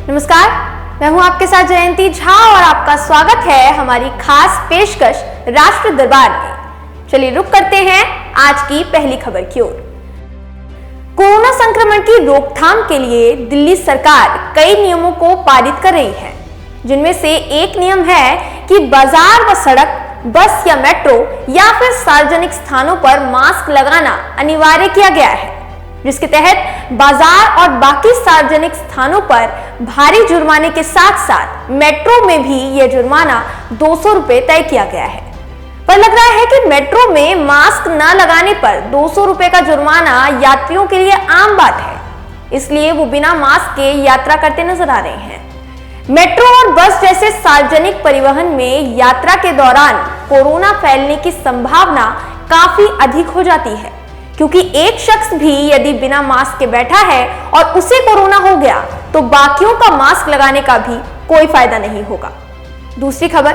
नमस्कार, मैं हूं आपके साथ जयंती झा और आपका स्वागत है हमारी खास पेशकश राष्ट्र दरबार में। चलिए रुक करते हैं आज की पहली खबर की ओर। कोरोना संक्रमण की रोकथाम के लिए दिल्ली सरकार कई नियमों को पारित कर रही है, जिनमें से एक नियम है कि बाजार व सड़क, बस या मेट्रो या फिर सार्वजनिक स्थानों पर मास्क लगाना अनिवार्य किया गया है, जिसके तहत बाजार और बाकी सार्वजनिक स्थानों पर भारी जुर्माने के साथ साथ मेट्रो में भी यह जुर्माना 200 रुपए तय किया गया है। पर लग रहा है कि मेट्रो में मास्क न लगाने पर 200 रुपए का जुर्माना यात्रियों के लिए आम बात है, इसलिए वो बिना मास्क के यात्रा करते नजर आ रहे हैं। मेट्रो और बस जैसे सार्वजनिक परिवहन में यात्रा के दौरान कोरोना फैलने की संभावना काफी अधिक हो जाती है, क्योंकि एक शख्स भी यदि बिना मास्क के बैठा है और उसे कोरोना हो गया तो बाकियों का मास्क लगाने का भी कोई फायदा नहीं होगा। दूसरी खबर,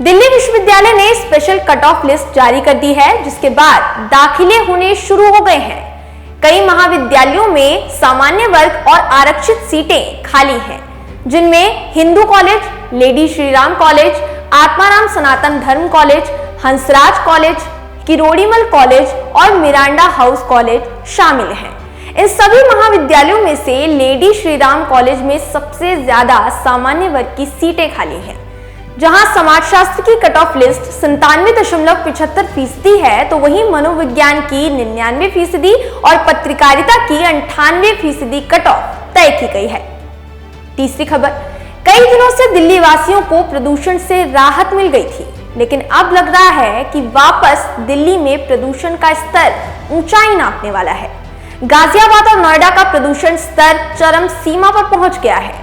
दिल्ली विश्वविद्यालय ने स्पेशल कट ऑफ लिस्ट जारी कर दी है, जिसके बाद दाखिले होने शुरू हो गए हैं। कई महाविद्यालयों में सामान्य वर्ग और आरक्षित सीटें खाली हैं, जिनमें Hindu college, lady Shriram college, Atmaram Sanatan Dharma college, Hansraj college, Kirorimal college और मिरांडा हाउस कॉलेज शामिल हैं। इन सभी महाविद्यालयों में से लेडी श्रीराम कॉलेज में सबसे ज्यादा सामान्य वर्ग की सीटें खाली हैं, जहां समाजशास्त्र की कट ऑफ लिस्ट 97.75% है, तो वहीं मनोविज्ञान की 99% और पत्रकारिता की 98% कट ऑफ तय की गई है। तीसरी खबर, कई दिनों से दिल्ली वासियों को प्रदूषण से राहत मिल गई थी, लेकिन अब लग रहा है कि वापस दिल्ली में प्रदूषण का स्तर ऊंचाई नापने वाला है। गाजियाबाद और नोएडा का प्रदूषण स्तर चरम सीमा पर पहुंच गया है,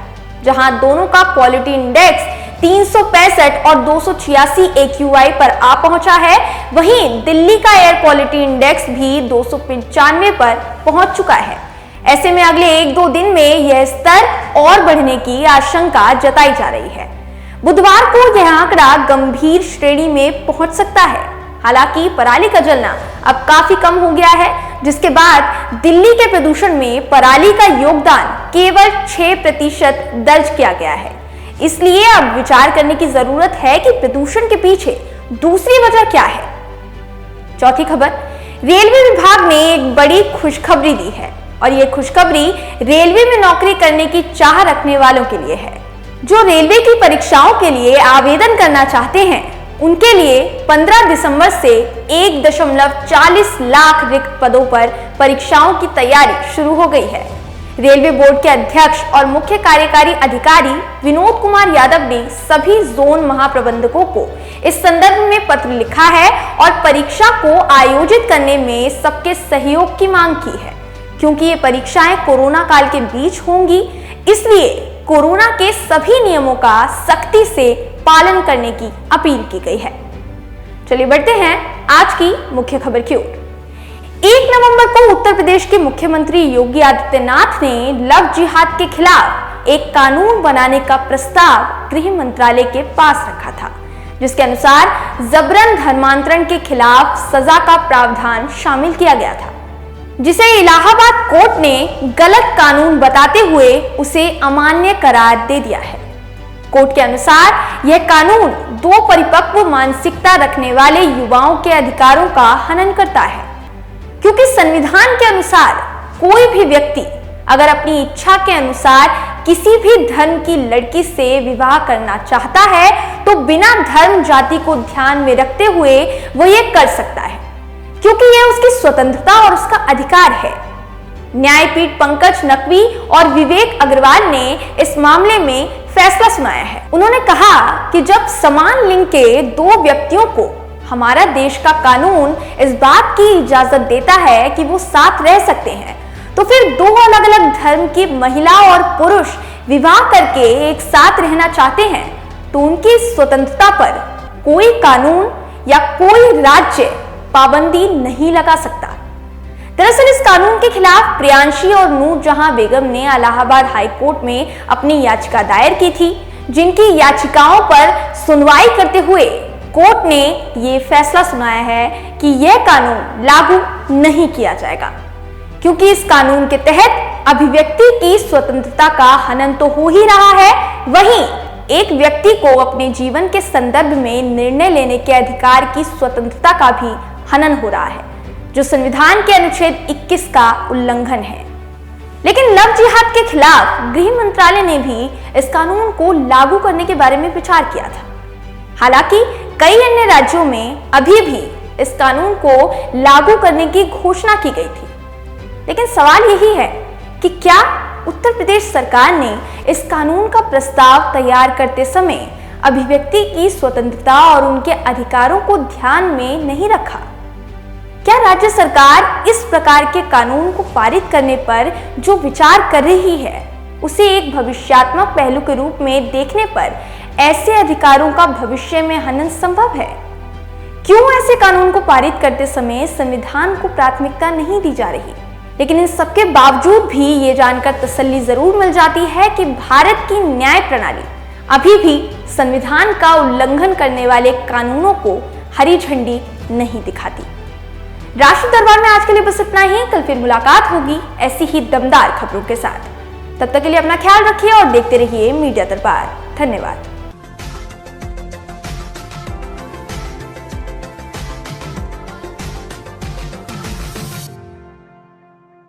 जहां दोनों का क्वालिटी इंडेक्स 365 और 286 AQI पर आ पहुंचा है। वहीं दिल्ली का एयर क्वालिटी इंडेक्स भी 295 पर पहुंच चुका है। ऐसे में अगले 1-2 दिन में यह स्तर और बढ़ने की आशंका जताई जा रही है। बुधवार को यह आंकड़ा गंभीर श्रेणी में पहुंच सकता है। हालांकि पराली का जलना अब काफी कम हो गया है, जिसके बाद दिल्ली के प्रदूषण में पराली का योगदान केवल 6% दर्ज किया गया है। इसलिए अब विचार करने की जरूरत है कि प्रदूषण के पीछे दूसरी वजह क्या है। चौथी खबर, रेलवे विभाग ने एक बड़ी खुशखबरी दी है, और यह खुशखबरी रेलवे में नौकरी करने की चाह रखने वालों के लिए है। जो रेलवे की परीक्षाओं के लिए आवेदन करना चाहते हैं, उनके लिए 15 दिसंबर से 1.40 लाख रिक्त पदों पर परीक्षाओं की तैयारी शुरू हो गई है। रेलवे बोर्ड के अध्यक्ष और मुख्य कार्यकारी अधिकारी विनोद कुमार यादव ने सभी जोन महाप्रबंधकों को इस संदर्भ में पत्र लिखा है और परीक्षा को आयोजित करने में सबके सहयोग की मांग की है। क्योंकि ये परीक्षाएं कोरोना काल के बीच होंगी, इसलिए कोरोना के सभी नियमों का सख्ती से पालन करने की अपील की गई है। चलिए बढ़ते हैं आज की मुख्य खबर की ओर। 1 नवंबर को उत्तर प्रदेश के मुख्यमंत्री योगी आदित्यनाथ ने लव जिहाद के खिलाफ एक कानून बनाने का प्रस्ताव गृह मंत्रालय के पास रखा था, जिसके अनुसार जबरन धर्मांतरण के खिलाफ सजा का प्रावधान शामिल किया गया था, जिसे इलाहाबाद कोर्ट ने गलत कानून बताते हुए उसे अमान्य करार दे दिया है। कोर्ट के अनुसार यह कानून 2 परिपक्व मानसिकता रखने वाले युवाओं के अधिकारों का हनन करता है, क्योंकि संविधान के अनुसार कोई भी व्यक्ति अगर अपनी इच्छा के अनुसार किसी भी धर्म की लड़की से विवाह करना चाहता है तो बिना धर्म जाति को ध्यान में रखते हुए वो ये कर सकता है, क्योंकि यह उसकी स्वतंत्रता और उसका अधिकार है। न्यायपीठ पंकज नकवी और विवेक अग्रवाल ने इस मामले में फैसला सुनाया है। उन्होंने कहा कि जब समान लिंग के 2 व्यक्तियों को हमारा देश का कानून इस बात की इजाजत देता है कि वो साथ रह सकते हैं, तो फिर 2 अलग-अलग धर्म की महिला और पुरुष विवाह करके एक साथ रहना चाहते हैं तो उनकी स्वतंत्रता पर कोई कानून या कोई राज्य पाबंदी नहीं लगा सकता। दरअसल इस कानून के खिलाफ प्रियांशी और नूरजहां बेगम ने इलाहाबाद हाई कोर्ट में अपनी याचिका दायर की थी, जिनकी याचिकाओं पर सुनवाई करते हुए कोर्ट ने ये फैसला सुनाया है कि यह कानून लागू नहीं किया जाएगा, क्योंकि इस कानून के तहत अभिव्यक्ति की स्वतंत्रता का हनन तो हो ही रहा है, वहीं एक व्यक्ति को अपने जीवन के संदर्भ में निर्णय लेने के अधिकार की स्वतंत्रता का भी हनन हो रहा है, जो संविधान के अनुच्छेद 21 का उल्लंघन है। लेकिन लव जिहाद के खिलाफ गृह मंत्रालय ने भी इस कानून को लागू करने के बारे में विचार किया था। हालांकि कई अन्य राज्यों में अभी भी इस कानून को लागू करने की घोषणा की गई थी। लेकिन सवाल यही है कि क्या उत्तर प्रदेश सरकार ने इस कानून का प्रस्ताव तैयार करते समय अभिव्यक्ति की स्वतंत्रता और उनके अधिकारों को ध्यान में नहीं रखा? क्या राज्य सरकार इस प्रकार के कानून को पारित करने पर जो विचार कर रही है, उसे एक भविष्यात्मक पहलू के रूप में देखने पर ऐसे अधिकारों का भविष्य में हनन संभव है? क्यों ऐसे कानून को पारित करते समय संविधान को प्राथमिकता नहीं दी जा रही? लेकिन इन सबके बावजूद भी ये जानकर तसल्ली जरूर मिल जाती है कि भारत की न्याय प्रणाली अभी भी संविधान का उल्लंघन करने वाले कानूनों को हरी झंडी नहीं दिखाती। राष्ट्र दरबार में आज के लिए बस इतना ही। कल फिर मुलाकात होगी ऐसी ही दमदार खबरों के साथ। तब तक के लिए अपना ख्याल रखिए और देखते रहिए मीडिया दरबार। धन्यवाद।